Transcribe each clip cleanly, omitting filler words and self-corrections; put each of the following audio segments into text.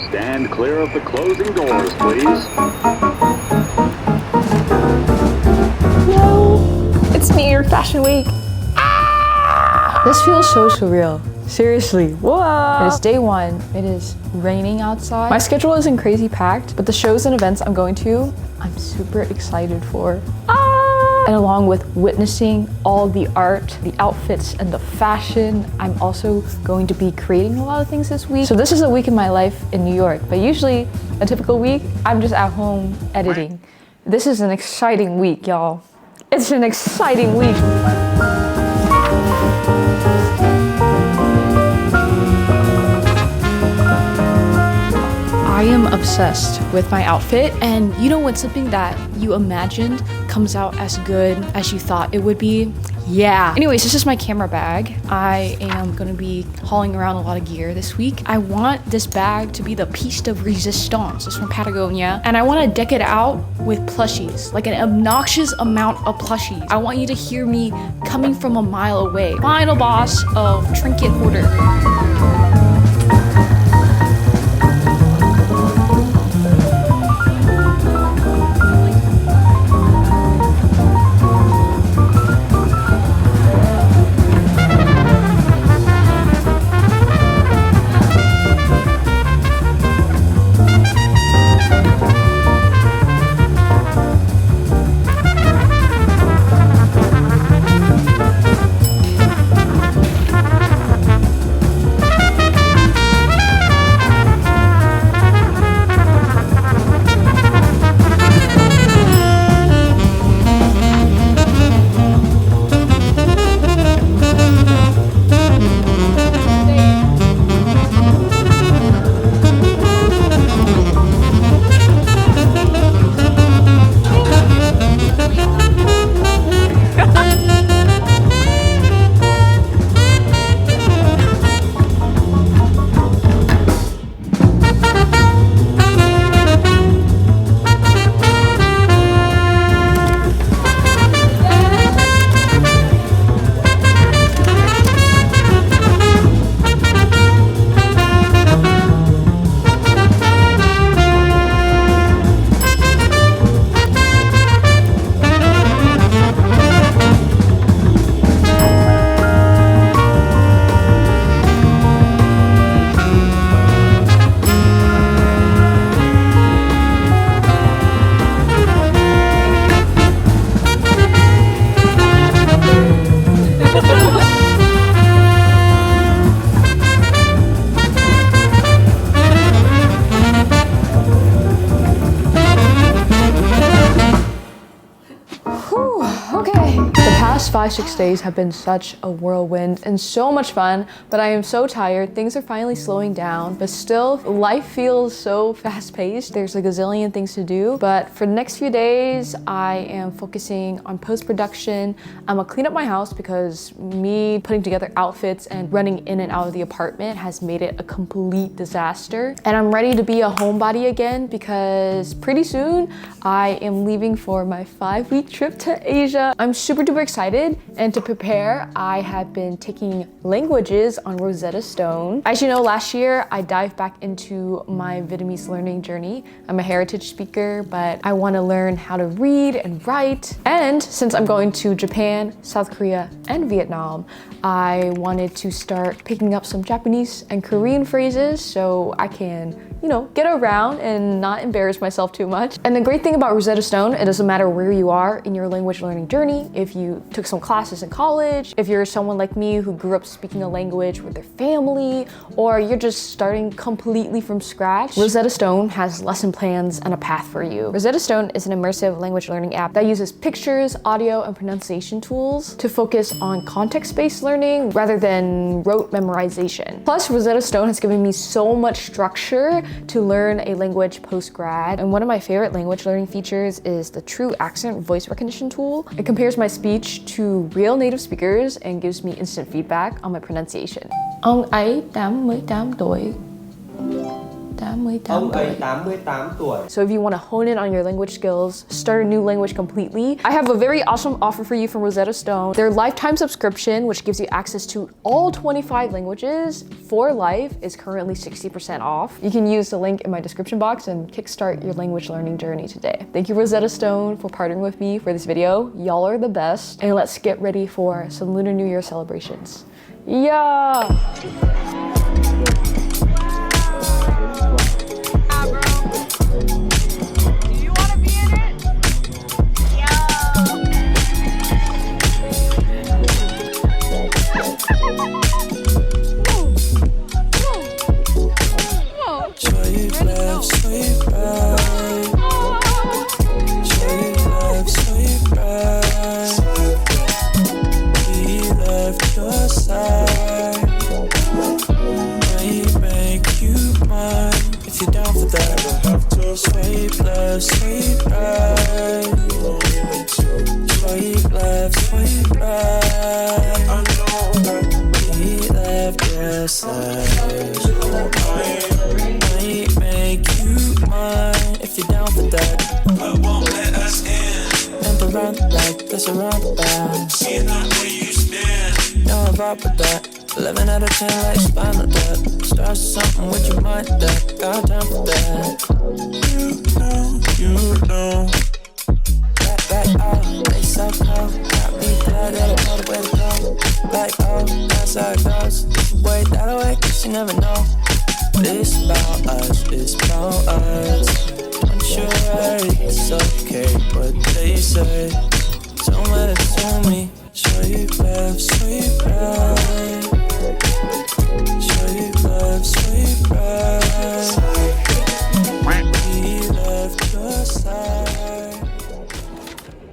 Stand clear of the closing doors, please. No, it's New York Fashion Week. This feels so surreal. Seriously, whoa! It's day one. It is raining outside. My schedule isn't crazy packed, but the shows and events I'm going to, I'm super excited for. And along with witnessing all the art, the outfits, and the fashion, I'm also going to be creating a lot of things this week. So this is a week in my life in New York, but usually a typical week, I'm just at home editing. This is an exciting week, y'all. It's an exciting week. I am obsessed with my outfit, and you know when something that you imagined comes out as good as you thought it would be? Yeah. Anyways, this is my camera bag. I am gonna be hauling around a lot of gear this week. I want this bag to be the piece de resistance. It's from Patagonia, and I want to deck it out with plushies, like an obnoxious amount of plushies. I want you to hear me coming from a mile away. Final boss of trinket hoarder. Past 5-6 days have been such a whirlwind and so much fun, but I am so tired. Things are finally slowing down, but still life feels so fast-paced. There's a gazillion things to do, but for the next few days I am focusing on post-production. I'm gonna clean up my house because me putting together outfits and running in and out of the apartment has made it a complete disaster. And I'm ready to be a homebody again because pretty soon I am leaving for my 5-week trip to Asia. I'm super duper excited, and to prepare, I have been taking languages on Rosetta Stone. As you know, last year I dived back into my Vietnamese learning journey. I'm a heritage speaker, but I want to learn how to read and write. And since I'm going to Japan, South Korea, and Vietnam, I wanted to start picking up some Japanese and Korean phrases so I can, get around and not embarrass myself too much. And the great thing about Rosetta Stone, it doesn't matter where you are in your language learning journey, if you took some classes in college, if you're someone like me who grew up speaking a language with their family, or you're just starting completely from scratch, Rosetta Stone has lesson plans and a path for you. Rosetta Stone is an immersive language learning app that uses pictures, audio, and pronunciation tools to focus on context-based learning rather than rote memorization. Plus, Rosetta Stone has given me so much structure to learn a language post-grad. And one of my favorite language learning features is the True Accent voice recognition tool. It compares my speech to real native speakers and gives me instant feedback on my pronunciation. Ông ấy 88 tuổi, Ông ấy 88 tuổi. So if you want to hone in on your language skills, start a new language completely, I have a very awesome offer for you from Rosetta Stone. Their lifetime subscription, which gives you access to all 25 languages for life, is currently 60% off. You can use the link in my description box and kickstart your language learning journey today. Thank you, Rosetta Stone, for partnering with me for this video. Y'all are the best. And let's get ready for some Lunar New Year celebrations. Yeah! Sweet love, sweet right. Sweet love, sweet right. I know that we left your side. Might make you mine if you're down for that. I won't let us in. And around like this around the bound. Seeing that way you stand. No, I vibe with that. 11 out of 10 like spinal tap. Stars or something with your mind that. Got time for that. You know. Back out, they so cold. Got me glad that I know the way to go. Like, oh, that's how it goes. This way, that way, cause you never know. This about us, it's about us. I'm sure it's okay what they say. Don't let it fool me. Sweet love, sweet right. Sweet love, sweet right. We left your side.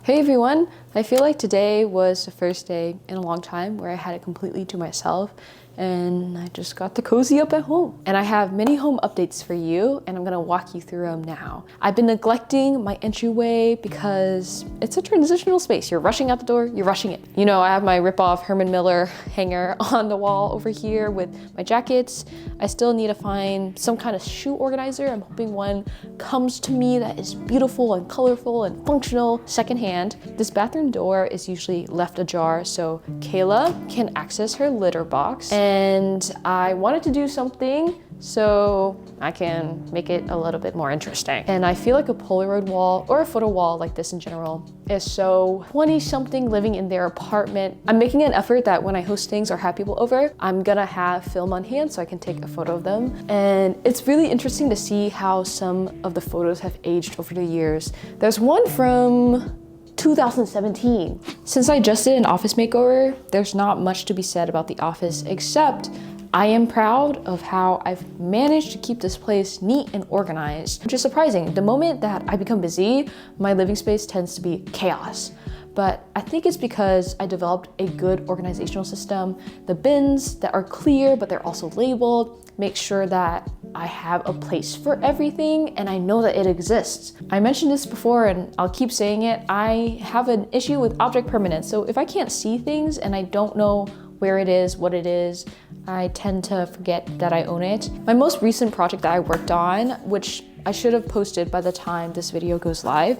Hey everyone! I feel like today was the first day in a long time where I had it completely to myself and I just got to cozy up at home. And I have many home updates for you and I'm gonna walk you through them now. I've been neglecting my entryway because it's a transitional space. You're rushing out the door, you're rushing it. You know, I have my rip-off Herman Miller hanger on the wall over here with my jackets. I still need to find some kind of shoe organizer. I'm hoping one comes to me that is beautiful and colorful and functional secondhand. This bathroom door is usually left ajar so Kayla can access her litter box. And I wanted to do something so I can make it a little bit more interesting. And I feel like a Polaroid wall or a photo wall like this in general is so 20-something living in their apartment. I'm making an effort that when I host things or have people over, I'm gonna have film on hand so I can take a photo of them. And it's really interesting to see how some of the photos have aged over the years. There's one from 2017. Since I just did an office makeover, there's not much to be said about the office except I am proud of how I've managed to keep this place neat and organized, which is surprising. The moment that I become busy, my living space tends to be chaos. But I think it's because I developed a good organizational system. The bins that are clear, but they're also labeled, make sure that I have a place for everything and I know that it exists. I mentioned this before and I'll keep saying it. I have an issue with object permanence. So if I can't see things and I don't know where it is, what it is, I tend to forget that I own it. My most recent project that I worked on, which I should have posted by the time this video goes live,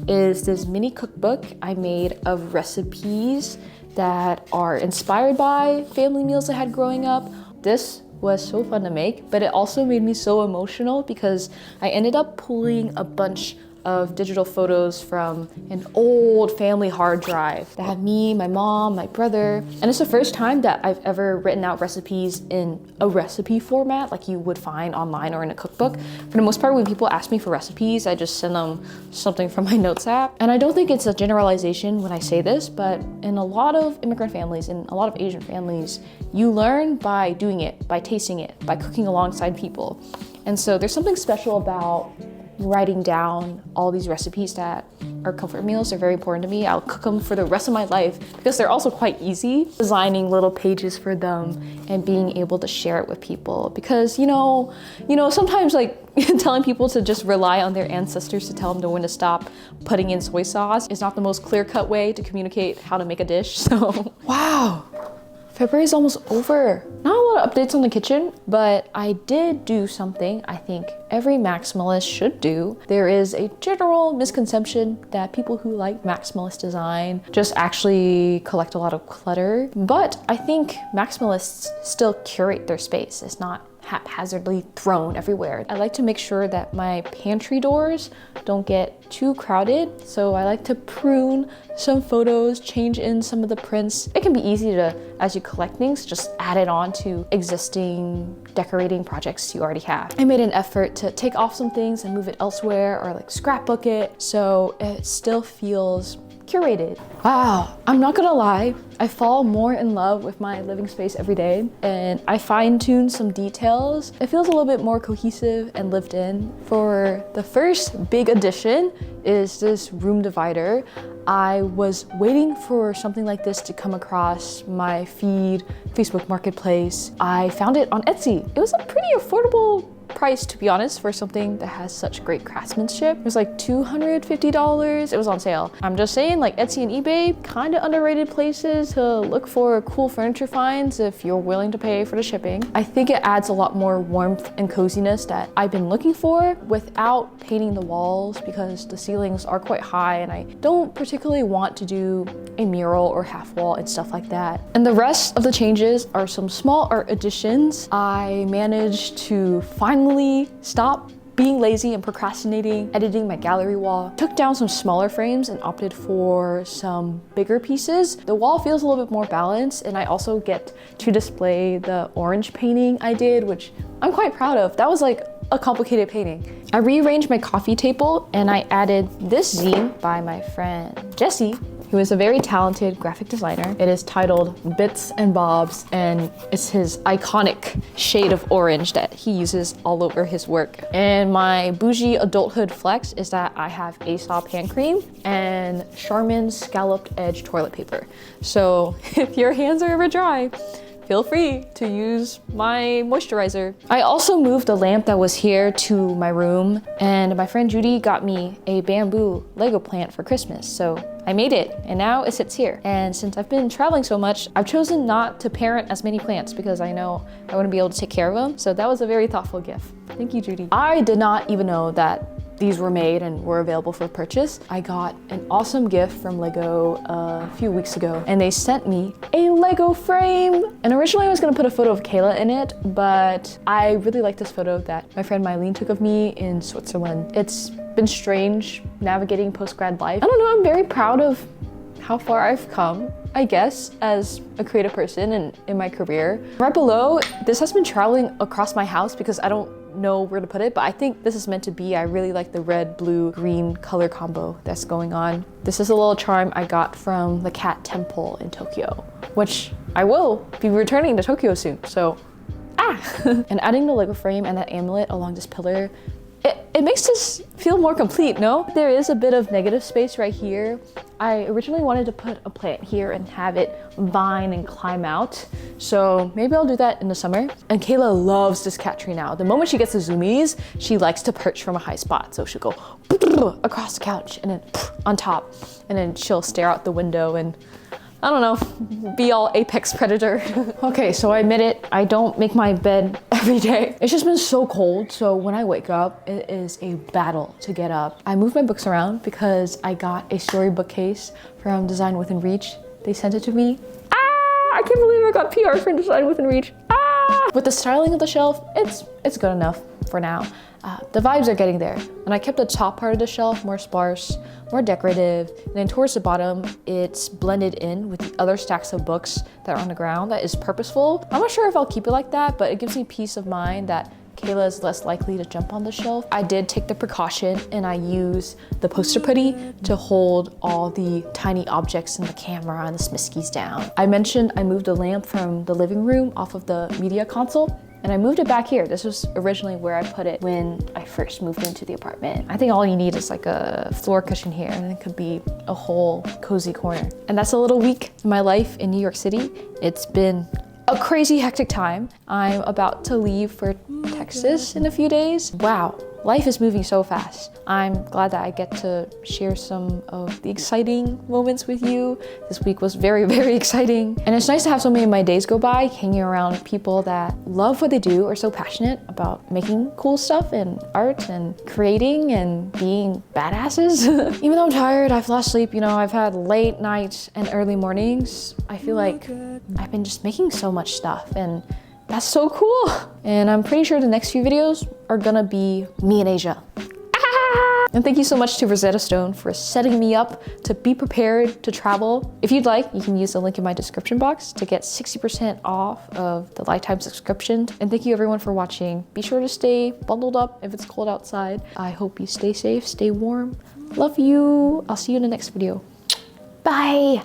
is this mini cookbook I made of recipes that are inspired by family meals I had growing up. This was so fun to make, but it also made me so emotional because I ended up pulling a bunch of digital photos from an old family hard drive that had me, my mom, my brother. And it's the first time that I've ever written out recipes in a recipe format like you would find online or in a cookbook. For the most part, when people ask me for recipes, I just send them something from my notes app. And I don't think it's a generalization when I say this, but in a lot of immigrant families, in a lot of Asian families, you learn by doing it, by tasting it, by cooking alongside people. And so there's something special about writing down all these recipes that are comfort meals. They're very important to me. I'll cook them for the rest of my life because they're also quite easy. Designing little pages for them and being able to share it with people because, you know, sometimes like telling people to just rely on their ancestors to tell them to when to stop putting in soy sauce is not the most clear-cut way to communicate how to make a dish. So, wow. February is almost over. Not a lot of updates on the kitchen, but I did do something I think every maximalist should do. There is a general misconception that people who like maximalist design just actually collect a lot of clutter, but I think maximalists still curate their space. It's not haphazardly thrown everywhere. I like to make sure that my pantry doors don't get too crowded, so I like to prune some photos, change in some of the prints. It can be easy to, as you collect things, just add it on to existing decorating projects you already have. I made an effort to take off some things and move it elsewhere, or like scrapbook it, so it still feels curated. Wow, I'm not gonna lie, I fall more in love with my living space every day, and I fine-tune some details. It feels a little bit more cohesive and lived in. For the first big addition is this room divider. I was waiting for something like this to come across my feed, Facebook Marketplace. I found it on Etsy. It was a pretty affordable price, to be honest, for something that has such great craftsmanship. It was like $250. It was on sale. I'm just saying, like, Etsy and eBay, kind of underrated places to look for cool furniture finds if you're willing to pay for the shipping. I think it adds a lot more warmth and coziness that I've been looking for without painting the walls, because the ceilings are quite high and I don't particularly want to do a mural or half wall and stuff like that. And the rest of the changes are some small art additions. I managed to finally stop being lazy and procrastinating, editing my gallery wall. Took down some smaller frames and opted for some bigger pieces. The wall feels a little bit more balanced, and I also get to display the orange painting I did, which I'm quite proud of. That was like a complicated painting. I rearranged my coffee table and I added this zine by my friend Jesse, who is a very talented graphic designer. It is titled Bits and Bobs, and it's his iconic shade of orange that he uses all over his work. And my bougie adulthood flex is that I have Aesop hand cream and Charmin's scalloped edge toilet paper. So if your hands are ever dry, feel free to use my moisturizer. I also moved the lamp that was here to my room, and my friend Judy got me a bamboo Lego plant for Christmas, so I made it, and now it sits here. And since I've been traveling so much, I've chosen not to parent as many plants because I know I wouldn't be able to take care of them, so that was a very thoughtful gift. Thank you, Judy. I did not even know that these were made and were available for purchase. I got an awesome gift from Lego a few weeks ago, and they sent me a Lego frame. And originally I was gonna put a photo of Kayla in it, but I really like this photo that my friend Mylene took of me in Switzerland. It's been strange navigating post-grad life. I don't know, I'm very proud of how far I've come, I guess, as a creative person and in my career. Right below, this has been traveling across my house because I don't know where to put it, but I think this is meant to be. I really like the red, blue, green color combo that's going on. This is a little charm I got from the cat temple in Tokyo, which I will be returning to Tokyo soon, so And adding the Lego frame and that amulet along this pillar, it makes this feel more complete, no? There is a bit of negative space right here. I originally wanted to put a plant here and have it vine and climb out, so maybe I'll do that in the summer. And Kayla loves this cat tree now. The moment she gets the zoomies, she likes to perch from a high spot, so she'll go across the couch and then on top, and then she'll stare out the window and, I don't know, be all apex predator. Okay, so I admit it, I don't make my bed every day. It's just been so cold, so when I wake up, it is a battle to get up. I move my books around because I got a storybook case from Design Within Reach. They sent it to me. I can't believe I got PR from Design Within Reach. With the styling of the shelf, it's good enough for now. The vibes are getting there, and I kept the top part of the shelf more sparse, more decorative, and then towards the bottom, it's blended in with the other stacks of books that are on the ground that is purposeful. I'm not sure if I'll keep it like that, but it gives me peace of mind that Kayla is less likely to jump on the shelf. I did take the precaution and I use the poster putty to hold all the tiny objects in the camera and the smiskies down. I mentioned I moved the lamp from the living room off of the media console, and I moved it back here. This was originally where I put it when I first moved into the apartment. I think all you need is like a floor cushion here, and it could be a whole cozy corner. And that's a little week in my life in New York City. It's been a crazy hectic time. I'm about to leave for Texas in a few days. Wow, life is moving so fast. I'm glad that I get to share some of the exciting moments with you. This week was very, very exciting. And it's nice to have so many of my days go by hanging around people that love what they do, are so passionate about making cool stuff and art and creating and being badasses. Even though I'm tired, I've lost sleep, you know, I've had late nights and early mornings. I feel like I've been just making so much stuff, and that's so cool. And I'm pretty sure the next few videos are gonna be me in Asia. And thank you so much to Rosetta Stone for setting me up to be prepared to travel. If you'd like, you can use the link in my description box to get 60% off of the lifetime subscription. And thank you everyone for watching. Be sure to stay bundled up if it's cold outside. I hope you stay safe, stay warm. Love you. I'll see you in the next video. Bye.